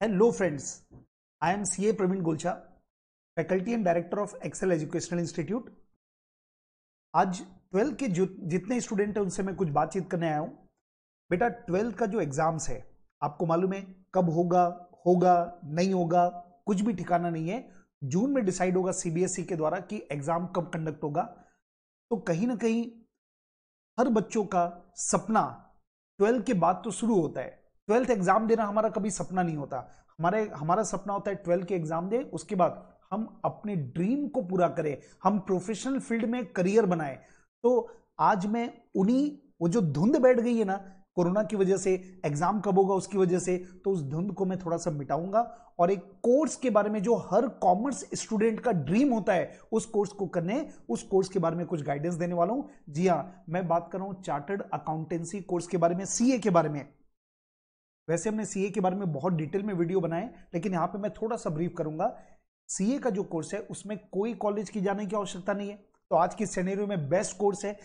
Hello friends, I am CA Praveen Gulcha, faculty and director of Excel educational institute. आज 12 के जितने student हैं उनसे मैं कुछ बातचीत करने आया हूं। बेटा 12 का जो एग्जाम्स है आपको मालूम है कब होगा, होगा नहीं होगा, कुछ भी ठिकाना नहीं है। जून में डिसाइड होगा सीबीएसई के द्वारा कि एग्जाम कब कंडक्ट होगा। तो कहीं ना कहीं हर बच्चों का सपना 12 के बाद तो शुरू होता है। 12th एग्जाम देना हमारा कभी सपना नहीं होता। हमारा सपना होता है 12 के एग्जाम दे, उसके बाद हम अपने ड्रीम को पूरा करें, हम प्रोफेशनल फील्ड में करियर बनाए। तो आज मैं उन्हीं वो जो धुंध बैठ गई है ना कोरोना की वजह से, एग्जाम कब होगा उसकी वजह से, तो उस धुंध को मैं थोड़ा सा मिटाऊंगा और एक कोर्स के बारे में जो हर कॉमर्स स्टूडेंट का ड्रीम होता है उस कोर्स को करने, उस कोर्स के बारे में कुछ गाइडेंस देने वाला हूं। जी हां, मैं बात कर रहा हूं चार्टर्ड अकाउंटेंसी कोर्स के बारे में, सीए के बारे में। वैसे हमने सीए के बारे में बहुत डिटेल में वीडियो बनाए, लेकिन यहां पे मैं थोड़ा सा ब्रीफ करूंगा। सीए का जो कोर्स है उसमें कोई कॉलेज की जाने की आवश्यकता नहीं है, तो आज की सिनेरियो में बेस्ट कोर्स है।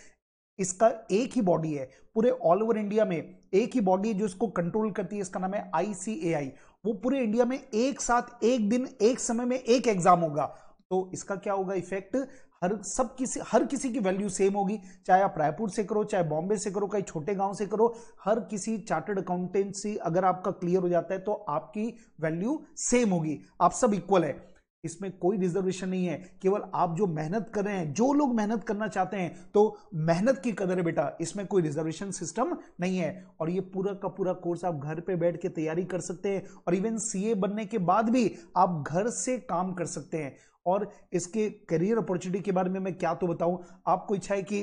इसका एक ही बॉडी है पूरे ऑल ओवर इंडिया में, एक ही बॉडी जो इसको कंट्रोल करती है, इसका नाम है आईसीएआई। वो पूरे इंडिया में एक साथ एक दिन एक समय में एक एग्जाम होगा। तो इसका क्या होगा इफेक्ट, हर किसी की वैल्यू सेम होगी, चाहे आप रायपुर से करो, चाहे बॉम्बे से करो, कहीं छोटे गांव से करो, हर किसी चार्टर्ड अकाउंटेंसी अगर आपका क्लियर हो जाता है तो आपकी वैल्यू सेम होगी, आप सब इक्वल है। इसमें कोई रिजर्वेशन नहीं है, केवल आप जो मेहनत कर रहे हैं, जो लोग मेहनत करना चाहते हैं तो मेहनत की कदर है बेटा, इसमें कोई रिजर्वेशन सिस्टम नहीं है। और ये पूरा का पूरा कोर्स आप घर पे बैठ के तैयारी कर सकते हैं और इवन सीए बनने के बाद भी आप घर से काम कर सकते हैं। और इसके करियर अपॉर्चुनिटी के बारे में मैं क्या तो बताऊं, आपको इच्छा है कि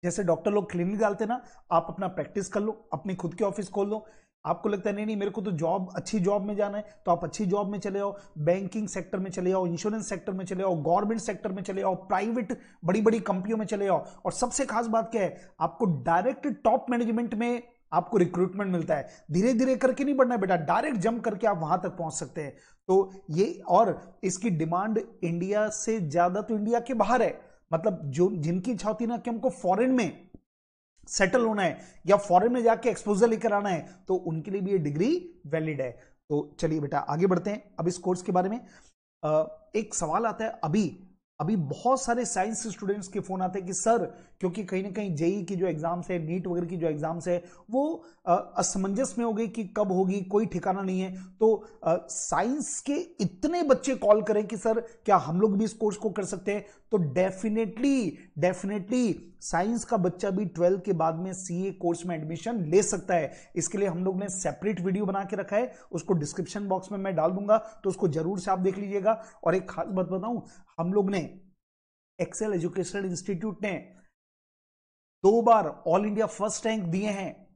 जैसे डॉक्टर लोग क्लिनिक डालते ना, आप अपना प्रैक्टिस कर लो, अपनी खुद की ऑफिस खोल लो। आपको लगता है नहीं नहीं मेरे को तो जॉब, अच्छी जॉब में जाना है, तो आप अच्छी जॉब में चले जाओ, बैंकिंग सेक्टर में चले जाओ, इंश्योरेंस सेक्टर में चले जाओ, गवर्नमेंट सेक्टर में चले जाओ, प्राइवेट बड़ी बड़ी कंपनियों में चले जाओ। और सबसे खास बात क्या है, आपको डायरेक्ट टॉप मैनेजमेंट में आपको रिक्रूटमेंट मिलता है। धीरे धीरे करके नहीं बढ़ना है बेटा, डायरेक्ट जंप करके आप वहां तक पहुंच सकते हैं। तो ये, और इसकी डिमांड इंडिया से ज्यादा तो इंडिया के बाहर है। मतलब जो जिनकी इच्छा होती है ना कि हमको फॉरेन में सेटल होना है या फॉरेन में जाके एक्सपोजर लेकर आना है, तो उनके लिए भी ये डिग्री वैलिड है। तो चलिए बेटा आगे बढ़ते हैं। अब इस कोर्स के बारे में एक सवाल आता है, अभी अभी बहुत सारे साइंस स्टूडेंट्स के फोन आते हैं कि सर, क्योंकि कहीं ना कहीं जेई की जो एग्जाम्स है, नीट वगैरह की जो एग्जाम्स है, वो असमंजस में हो गई कि कब होगी, कोई ठिकाना नहीं है। तो साइंस के इतने बच्चे कॉल करें कि सर क्या हम लोग भी इस कोर्स को कर सकते हैं, तो डेफिनेटली साइंस का बच्चा भी 12 के बाद में सीए कोर्स में एडमिशन ले सकता है। इसके लिए हम लोग ने सेपरेट वीडियो बना के रखा है, उसको डिस्क्रिप्शन बॉक्स में मैं डाल दूंगा, तो उसको जरूर से आप देख लीजिएगा। और एक खास बात बताऊं, हम लोग ने एक्सेल एजुकेशनल इंस्टीट्यूट ने 2 बार ऑल इंडिया फर्स्ट रैंक दिए हैं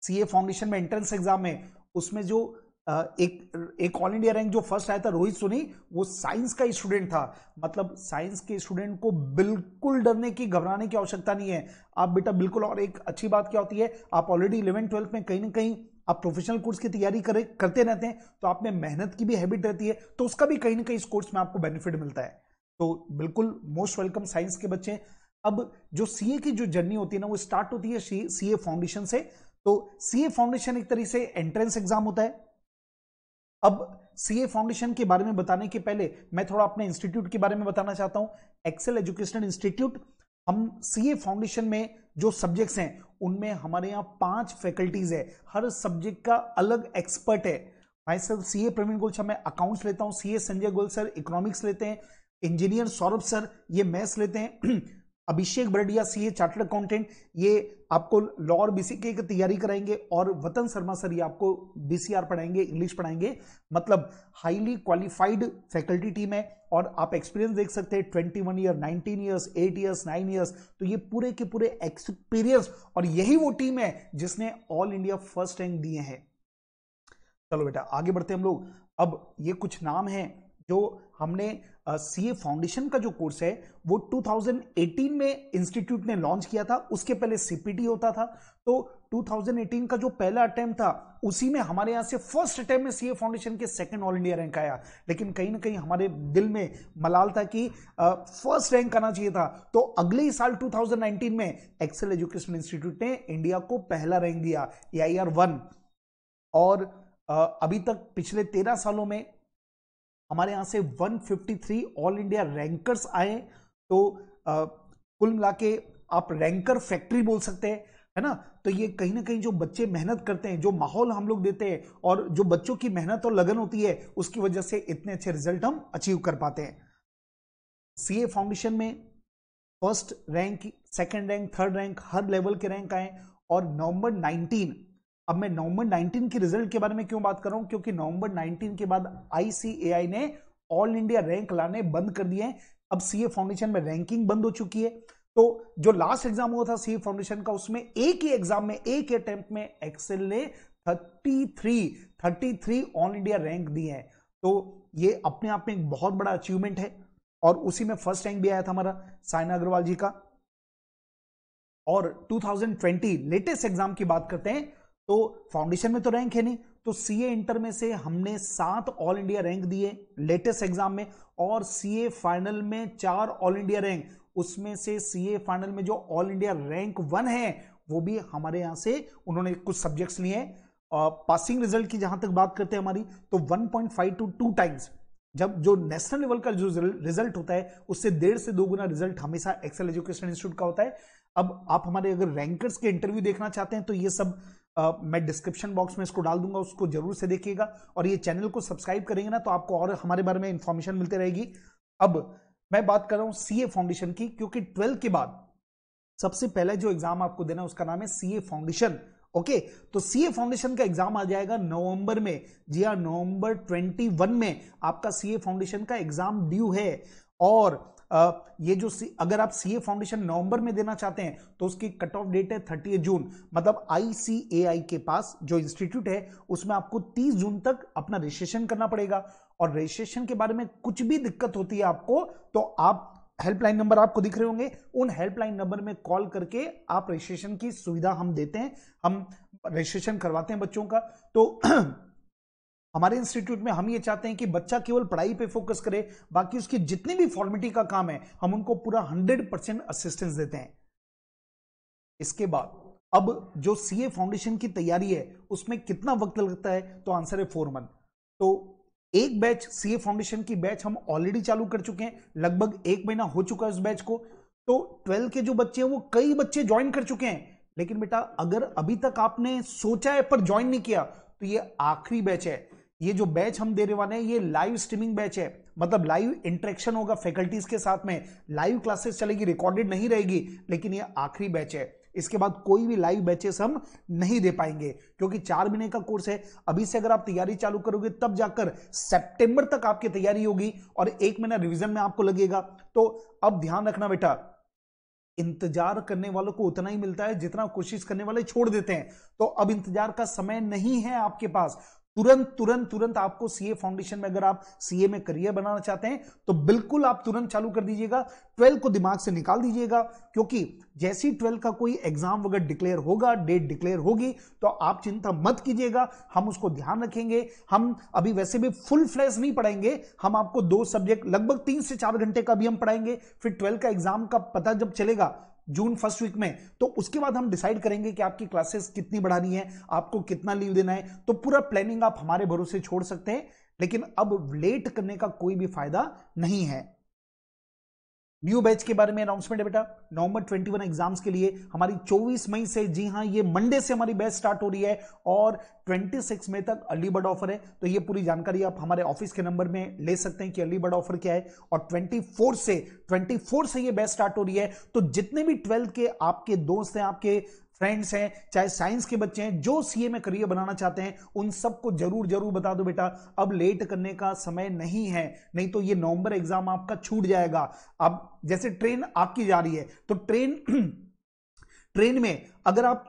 सीए फाउंडेशन में एंट्रेंस एग्जाम में। उसमें जो एक ऑल इंडिया रैंक जो फर्स्ट आया था, रोहित सोनी, वो साइंस का स्टूडेंट था। मतलब साइंस के स्टूडेंट को बिल्कुल डरने की, घबराने की आवश्यकता नहीं है आप बेटा, बिल्कुल। और एक अच्छी बात क्या होती है, आप ऑलरेडी 11th-12th में कहीं ना कहीं आप प्रोफेशनल कोर्स की तैयारी करते रहते हैं, तो आप में मेहनत की भी हैबिट रहती है, तो उसका भी कहीं ना कहीं इस कोर्स में आपको बेनिफिट मिलता है। तो बिल्कुल मोस्ट वेलकम साइंस के बच्चे। अब जो सीए की जो जर्नी होती है ना, वो स्टार्ट होती है सीए फाउंडेशन से। तो सीए फाउंडेशन एक तरीके से एंट्रेंस एग्जाम होता है। अब सीए फाउंडेशन के बारे में बताने के पहले मैं थोड़ा अपने इंस्टीट्यूट के बारे में बताना चाहता हूं। एक्सेल एजुकेशनल इंस्टीट्यूट, हम सीए फाउंडेशन में जो सब्जेक्ट्स हैं उनमें हमारे यहां 5 फैकल्टीज है, हर सब्जेक्ट का अलग एक्सपर्ट है। भाई सर सीए प्रवीण गोल्चा मैं अकाउंट्स लेता हूं, CA Sanjay Goyal sir economics लेते हैं, इंजीनियर सौरभ सर ये मैथ्स लेते हैं, अभिषेक बरडिया सीए चार्टर्ड अकाउंटेंट ये आपको लॉ और बीसीके की तैयारी कराएंगे, और वतन शर्मा सर ये आपको बीसीआर पढ़ाएंगे, इंग्लिश पढ़ाएंगे। मतलब हाईली क्वालिफाइड फैकल्टी टीम है। और आप एक्सपीरियंस देख सकते हैं, 21 ईयर, 19 ईयर्स, 8 ईयर्स, 9 ईयर्स, तो ये पूरे के पूरे एक्सपीरियंस, और यही वो टीम है जिसने ऑल इंडिया फर्स्ट रैंक दिए हैं। चलो बेटा आगे बढ़ते हैं हम लोग। अब ये कुछ नाम हैं जो हमने सीए फाउंडेशन का जो कोर्स है वो 2018 में इंस्टीट्यूट ने लॉन्च किया था। उसके पहले सीपीटी होता था। तो 2018 का जो पहला अटेम्प्ट था उसी में हमारे यहां से फर्स्ट अटेम्प्ट में सीए फाउंडेशन के सेकंड ऑल इंडिया रैंक आया। लेकिन कहीं ना कहीं हमारे दिल में मलाल था कि फर्स्ट रैंक आना चाहिए था। तो अगले ही साल 2019 में एक्सेल एजुकेशन इंस्टीट्यूट ने इंडिया को पहला रैंक दिया, AIR 1। और अभी तक पिछले 13 सालों में हमारे यहां से 153 ऑल इंडिया रैंकर्स आए। तो कुल मिला के आप रैंकर फैक्ट्री बोल सकते हैं, है ना। तो ये कहीं ना कहीं जो बच्चे मेहनत करते हैं, जो माहौल हम लोग देते हैं और जो बच्चों की मेहनत और लगन होती है, उसकी वजह से इतने अच्छे रिजल्ट हम अचीव कर पाते हैं। सीए फाउंडेशन में first rank, second rank, third rank, हर लेवल के रैंक आए। और नवंबर 19, अब मैं नवंबर 19 के रिजल्ट के बारे में क्यों बात कर रहा हूं, क्योंकि नवंबर 19 के बाद ICAI ने ऑल इंडिया रैंक लाने बंद कर दिए हैं। अब सीए फाउंडेशन में रैंकिंग बंद हो चुकी है। तो जो लास्ट एग्जाम हुआ था सीए फाउंडेशन का, उसमें एक ही एग्जाम में, एक ही अटेम्प्ट में एक्सेल ने 33 ऑल इंडिया रैंक दिए हैं। तो ये अपने आप में एक बहुत बड़ा अचीवमेंट है। और उसी में फर्स्ट रैंक भी आया था हमारा साइना अग्रवाल जी का। और 2020 लेटेस्ट एग्जाम की बात करते हैं, तो फाउंडेशन में तो रैंक है नहीं, तो सीए इंटर में से हमने 7 ऑल इंडिया रैंक दिए लेटेस्ट एग्जाम में। और सीए फाइनल में 4 ऑल इंडिया रैंक, उसमें से सीए फाइनल में जो ऑल इंडिया रैंक 1 है वो भी हमारे यहां से उन्होंने कुछ सब्जेक्ट्स लिए। पासिंग रिजल्ट की जहां तक बात करते हैं हमारी, तो 1.5 to 2 टाइम्स, जब जो नेशनल लेवल का जो रिजल्ट होता है उससे 1.5 से 2 गुना रिजल्ट हमेशा एक्सेल एजुकेशन इंस्टीट्यूट का होता है। अब आप हमारे अगर रैंकर्स के इंटरव्यू देखना चाहते हैं तो ये सब मैं डिस्क्रिप्शन बॉक्स में इसको डाल दूंगा, उसको जरूर से देखिएगा। और ये चैनल को सब्सक्राइब करेंगे ना तो आपको और हमारे बारे में इंफॉर्मेशन मिलती रहेगी। अब मैं बात कर रहा हूं सीए फाउंडेशन की, क्योंकि 12 के बाद सबसे पहले जो एग्जाम आपको देना है उसका नाम है सीए फाउंडेशन। ओके, तो सीए फाउंडेशन का एग्जाम आ जाएगा नवंबर में। जी हाँ, नवंबर 21 में आपका सीए फाउंडेशन का एग्जाम ड्यू है। और ये जो अगर आप सीए फाउंडेशन नवंबर में देना चाहते हैं तो उसकी कट ऑफ डेट है 30 जून। मतलब ICAI के पास जो इंस्टीट्यूट है उसमें आपको 30 जून तक अपना रजिस्ट्रेशन करना पड़ेगा। और रजिस्ट्रेशन के बारे में कुछ भी दिक्कत होती है आपको, तो आप हेल्पलाइन नंबर आपको दिख रहे होंगे, उन हेल्पलाइन नंबर में कॉल करके आप रजिस्ट्रेशन की सुविधा हम देते हैं, हम रजिस्ट्रेशन करवाते हैं बच्चों का। तो हमारे इंस्टीट्यूट में हम ये चाहते हैं कि बच्चा केवल पढ़ाई पे फोकस करे, बाकी उसकी जितनी भी फॉर्मेलिटी का काम है हम उनको पूरा 100% असिस्टेंस देते हैं। इसके बाद अब जो सीए फाउंडेशन की तैयारी है उसमें कितना वक्त लगता है, तो आंसर है 4 मंथ। तो एक बैच सीए फाउंडेशन की बैच हम ऑलरेडी चालू कर चुके हैं, लगभग 1 महीना हो चुका है उस बैच को। तो 12 के जो बच्चे हैं वो कई बच्चे ज्वाइन कर चुके हैं। लेकिन बेटा अगर अभी तक आपने सोचा है पर ज्वाइन नहीं किया तो ये आखिरी बैच है। ये जो बैच हम देने वाले हैं ये लाइव स्ट्रीमिंग बैच है, मतलब लाइव इंटरेक्शन होगा फैकल्टीज के साथ में, लाइव क्लासेस चलेगी, रिकॉर्डेड नहीं रहेगी। लेकिन ये आखिरी बैच है, इसके बाद कोई भी लाइव बैचेस हम नहीं दे पाएंगे, क्योंकि 4 महीने का कोर्स है। अभी से अगर आप तैयारी चालू करोगे तब जाकर सितंबर तक आपकी तैयारी होगी और 1 महीना रिवीजन में आपको लगेगा। तो अब ध्यान रखना बेटा, इंतजार करने वालों को उतना ही मिलता है जितना कोशिश करने वाले छोड़ देते हैं। तो अब इंतजार का समय नहीं है आपके पास, तुरंत आपको सीए फाउंडेशन में अगर आप सीए में करियर बनाना चाहते हैं तो बिल्कुल आप तुरंत चालू कर दीजिएगा। 12 को दिमाग से निकाल दीजिएगा, क्योंकि जैसी 12 का कोई एग्जाम वगैरह डिक्लेयर होगा, डेट डिक्लेयर होगी, तो आप चिंता मत कीजिएगा, हम उसको ध्यान रखेंगे। हम अभी वैसे भी फुल फ्लैश नहीं पढ़ाएंगे, हम आपको 2 सब्जेक्ट लगभग 3 से 4 घंटे का भी हम पढ़ाएंगे। फिर 12 का एग्जाम का पता जब चलेगा जून फर्स्ट वीक में, तो उसके बाद हम डिसाइड करेंगे कि आपकी क्लासेस कितनी बढ़ानी है, आपको कितना लीव देना है। तो पूरा प्लानिंग आप हमारे भरोसे छोड़ सकते हैं, लेकिन अब लेट करने का कोई भी फायदा नहीं है। न्यू बैच के बारे में अनाउंसमेंट है बेटा, नवंबर 21 एग्जाम्स के लिए हमारी 24 मई से, जी हां ये मंडे से हमारी बैच स्टार्ट हो रही है और 26 मई तक अर्ली बर्ड ऑफर है। तो ये पूरी जानकारी आप हमारे ऑफिस के नंबर में ले सकते हैं कि अर्ली बर्ड ऑफर क्या है। और 24 से ये बैच स्टार्ट हो रही है। तो जितने भी 12 के आपके दोस्त हैं, आपके फ्रेंड्स हैं, चाहे साइंस के बच्चे हैं, जो सीए में करियर बनाना चाहते हैं, उन सबको जरूर बता दो बेटा, अब लेट करने का समय नहीं है, नहीं तो ये नवंबर एग्जाम आपका छूट जाएगा। अब जैसे ट्रेन आपकी जा रही है तो ट्रेन में अगर आप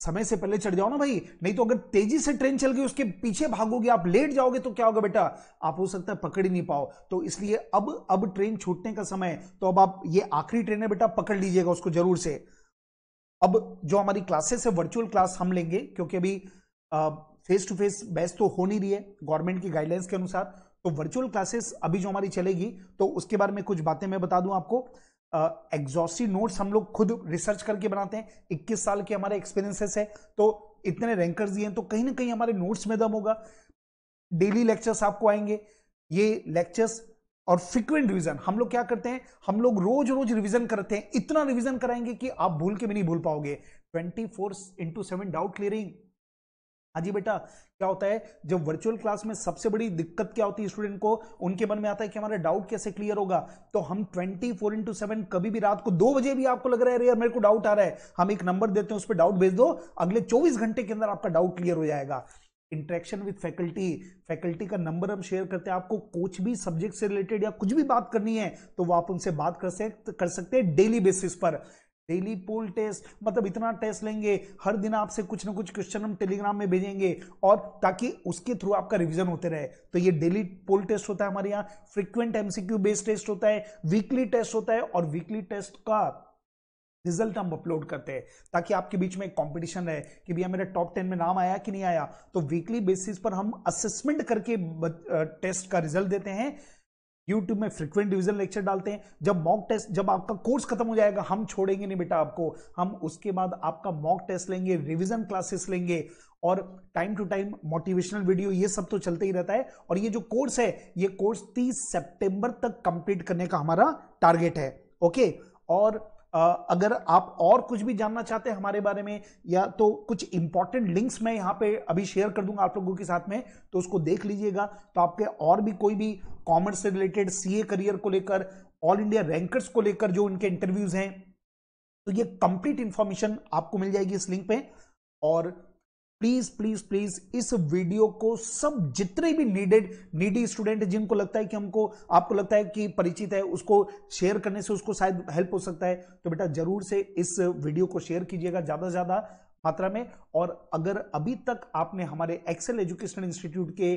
समय से पहले चढ़ जाओ ना भाई, नहीं तो अगर तेजी से ट्रेन चल गई उसके पीछे भागोगे, आप लेट जाओगे तो क्या होगा बेटा, आप हो सकता है पकड़ ही नहीं पाओ। तो इसलिए अब ट्रेन छूटने का समय, तो अब आप ये आखिरी ट्रेन है बेटा, पकड़ लीजिएगा उसको जरूर से। अब जो हमारी क्लासेस है वर्चुअल क्लास हम लेंगे, क्योंकि अभी फेस टू फेस बैच तो हो नहीं रही है गवर्नमेंट की गाइडलाइंस के अनुसार। तो वर्चुअल क्लासेस अभी जो हमारी चलेगी, तो उसके बारे में कुछ बातें मैं बता दूं आपको। एग्जॉस्टिव नोट्स हम लोग खुद रिसर्च करके बनाते हैं, 21 साल के हमारे एक्सपीरियंसेस है। तो इतने रैंकर्स दिए हैं तो कहीं ना कहीं हमारे नोट्स में दम होगा। डेली लेक्चर्स आपको आएंगे, ये लेक्चर्स और फ्रीक्वेंट रिवीजन हम लोग क्या करते हैं, हम लोग रोज रोज रिवीजन करते हैं, इतना रिवीजन कराएंगे कि आप भूल के भी नहीं भूल पाओगे। 24/7 डाउट क्लियरिंग। हाँ जी बेटा, क्या होता है जब वर्चुअल क्लास में सबसे बड़ी दिक्कत क्या होती है स्टूडेंट को, उनके मन में आता है कि हमारा डाउट कैसे क्लियर होगा, तो हम 24/7 कभी भी रात को 2 बजे भी आपको लग रहा है यार मेरे को डाउट आ रहा है, हम एक नंबर देते हैं उस पर डाउट भेज दो, अगले 24 घंटे के अंदर आपका डाउट क्लियर हो जाएगा। इंटरेक्शन विद फैकल्टी, फैकल्टी का नंबर हम शेयर करते हैं, आपको कुछ भी सब्जेक्ट से रिलेटेड या कुछ भी बात करनी है तो वो आप उनसे बात कर सकते हैं डेली बेसिस पर। डेली पोल टेस्ट, मतलब इतना टेस्ट लेंगे, हर दिन आपसे कुछ ना कुछ क्वेश्चन हम टेलीग्राम में भेजेंगे और ताकि उसके थ्रू आपका रिवीजन होते रहे। तो ये डेली पोल टेस्ट होता है हमारे यहाँ, फ्रीक्वेंट एमसीक्यू बेस्ड टेस्ट होता है, वीकली टेस्ट होता है, और वीकली टेस्ट का रिजल्ट हम अपलोड करते हैं ताकि आपके बीच में एक कंपटीशन रहे कि भैया मेरा टॉप 10 में नाम आया कि नहीं आया। तो वीकली बेसिस पर हम असेसमेंट करके टेस्ट का रिजल्ट देते हैं। YouTube में फ्रीक्वेंट डिवीजन लेक्चर डालते हैं। जब मॉक टेस्ट, जब आपका कोर्स खत्म हो जाएगा, हम छोड़ेंगे नहीं बेटा आपको, हम उसके बाद आपका मॉक टेस्ट लेंगे, रिवीजन क्लासेस लेंगे, और time to time motivational video, ये सब तो चलते ही रहता है। और ये जो कोर्स है, ये कोर्स 30 सितंबर तक कंप्लीट करने का हमारा टारगेट है। ओके, और अगर आप और कुछ भी जानना चाहते हैं हमारे बारे में, या तो कुछ इंपॉर्टेंट लिंक्स मैं यहां पे अभी शेयर कर दूंगा आप लोगों के साथ में, तो उसको देख लीजिएगा। तो आपके और भी कोई भी कॉमर्स से रिलेटेड, सीए करियर को लेकर, ऑल इंडिया रैंकर्स को लेकर जो उनके इंटरव्यूज हैं, तो ये कंप्लीट इंफॉर्मेशन आपको मिल जाएगी इस लिंक पे। और प्लीज प्लीज प्लीज इस वीडियो को सब जितने भी नीडी स्टूडेंट जिनको लगता है कि हमको, आपको लगता है कि परिचित है, उसको शेयर करने से उसको शायद हेल्प हो सकता है, तो बेटा जरूर से इस वीडियो को शेयर कीजिएगा ज्यादा से ज्यादा मात्रा में। और अगर अभी तक आपने हमारे एक्सेल एजुकेशनल इंस्टीट्यूट के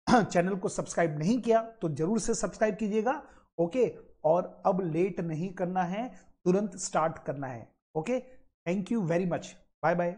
चैनल को सब्सक्राइब नहीं किया तो जरूर से सब्सक्राइब कीजिएगा। ओके, और अब लेट नहीं करना है, तुरंत स्टार्ट करना है। Okay, thank you very much, bye bye.